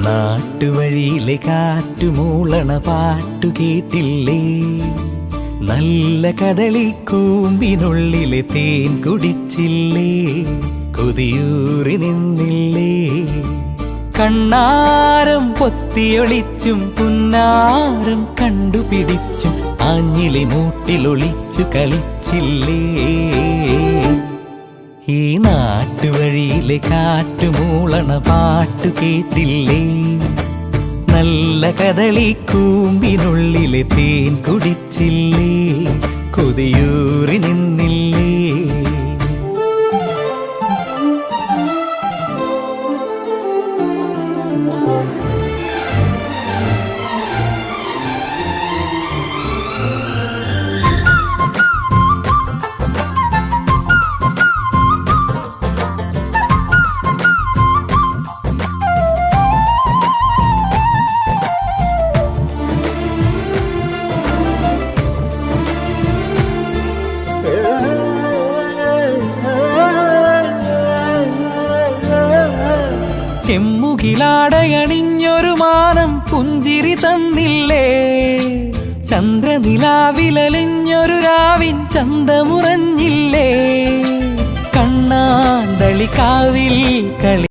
നാട്ടുവഴിയിലെ കാറ്റുമൂളണ പാട്ടു കേട്ടില്ലേ? നല്ല കദളിക്കൂമ്പിനുള്ളിലെ തേൻ കുടിച്ചില്ലേ? കൊതിയൂറി നിന്നില്ലേ? കണ്ണാരം പൊത്തിയൊളിച്ചും പുന്നാരം കണ്ടുപിടിച്ചും ആഞ്ഞിലി മൂട്ടിലൊളിച്ചു കളിച്ചില്ലേ? ഈ നാട്ടുവഴിയിലെ കാറ്റുമൂളണ പാട്ടു കേട്ടില്ലേ? നല്ല കദളിക്കൂമ്പിനുള്ളിലെ തേൻ കുടിച്ചില്ലേ? കൊതിയൂറി നിന്നില്ലേ? ചെമ്മുകിലാടയണിഞ്ഞൊരു മാനം പുഞ്ചിരി തന്നില്ലേ? ചന്ദ്രനിലാവിലലിഞ്ഞൊരു രാവിൻ ചന്തമുറഞ്ഞില്ലേ? കണ്ണാന്തളിക്കാവിൽ കളി